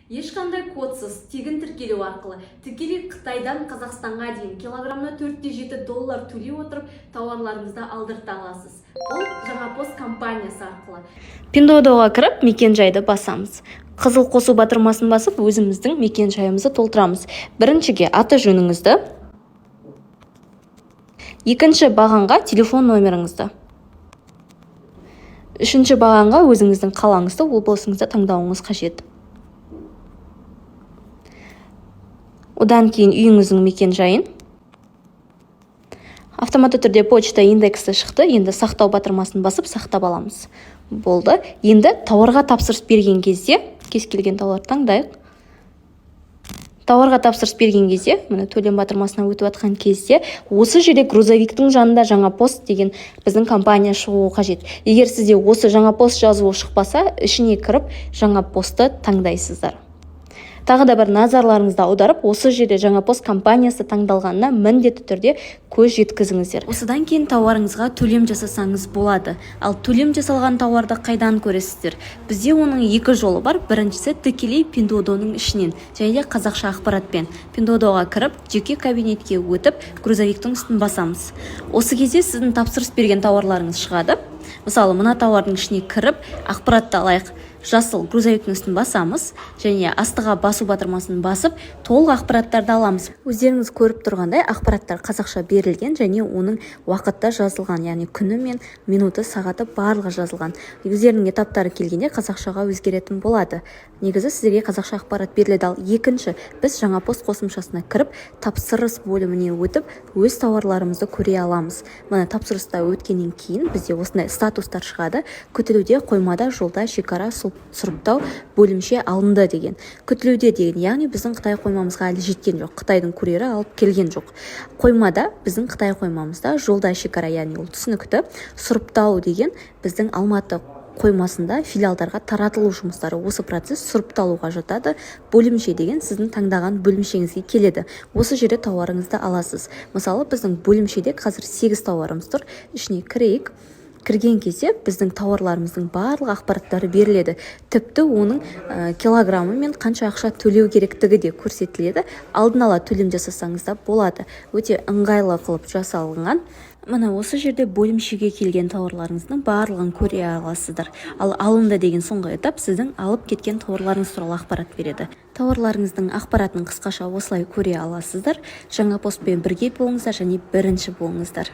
Ешқандай кодсыз, тегін тіркелу арқылы тікелей Қытайдан Қазақстанға дейін килограммына $4-7 төлей отырып, тауарларыңызды алдырта аласыз. Бұл жаңа пост компаниясы арқылы. Pinduoduo'ға кіріп, мекен-жайды басамыз. Қызыл қосу батырмасын басып, өзіміздің мекен-жайымызды толтырамыз. Біріншіге аты жөніңізді, екінші бағанға телефон номеріңізді, үшінші бағанға өзіңіздің қалаңызды, облысыңызды таңдауыңыз қажет. Одан кейін үйіңіздің мекен-жайын. Автоматты түрде почта индексі шықты, енді сақтау батырмасын басып сақтап аламыз. Болды. Енді тауарға тапсырыс берген кезде, кез келген тауар таңдайық. Тауарға тапсырыс берген кезде, міне төлем батырмасына өтіп атқан кезде, осы жерде грузовиктің жанында жаңа пост деген біздің компания шығуы қажет. Егер сізде осы жаңа пост жазуы шықпаса, ішіне кіріп жаңа постты таңдайсыздар. Тағы да бір назарларыңызды аударып, осы жерде жаңа пост компаниясы таңдалғанына міндетті түрде көз жеткізіңіздер. Осыдан кейін тауарыңызға төлем жасасаңыз болады. Ал төлем жасалған тауарды қайдан көресіздер? Бізде оның екі жолы бар. Біріншісі тікелей Pinduoduo'ның ішінен, және де қазақша ақпаратпен. Pinduoduo'ға кіріп, жеке кабинетке өтіп, грузовиктің үстін басамыз. Осы кезде сіздің тапсырыс берген тауарларыңыз шығады. Мысалы, мына тауардың ішіне кіріп, ақпаратты алайық. Жасыл грузовиктің үстін басамыз, және астыға басу батырмасын басып, толық ақпараттарды аламыз. Өздеріңіз көріп тұрғандай, ақпараттар қазақша берілген, және оның уақытта жазылған, яғни күні мен минуты, сағаты барлығы жазылған. Өздерінің этаптары келгенде қазақшаға өзгеретін болады. Негізі сіздерге қазақша ақпарат беріледі. Ал екінші, біз жаңа пост қосымшасына кіріп, тапсырыс бөліміне өтіп, өз тауарларымызды көре аламыз. Мына тапсырыста өткеннен кейін бізде осындай статустар шығады. Күтілуде, қоймада, жолда, шекара, сұрыптау бөлімше алынды деген. Күтілуде деген, яғни біздің Қытай қоймамызға әлі жеткен жоқ. Қытайдың курьері алып келген жоқ. Қоймада, біздің Қытай қоймамызда, жолда, шекара, яғни ол түсінікті. Сұрыптау деген біздің Алматы қоймасында филиалдарға таратылу жұмыстары. Осы процесс сұрыпталуға жатады. Бөлімше деген сіздің таңдаған бөлімшеңізге келеді. Осы жерде тауарыңызды аласыз. Мысалы, біздің бөлімшеде қазір 8 тауарымыз тұр. Ішіне кірейік. Кірген кезде біздің тауарларымыздың барлық ақпараттары беріледі. Тіпті оның килограммы мен қанша ақша төлеу керектігі де көрсетіледі. Алдын ала төлем жасасаңыз да болады. Өте ыңғайлы қылып жасалынған. Мына осы жерде бөлімшеге келген тауарларыңыздың барлығын көре аласыздар. Ал алынды деген соңғы этап сіздің алып кеткен тауарларыңыз туралы ақпарат береді. Тауарларыңыздың ақпаратын қысқаша осылай көре аласыздар. Жаңа постпен бірге болыңыздар және бірінші болыңыздар.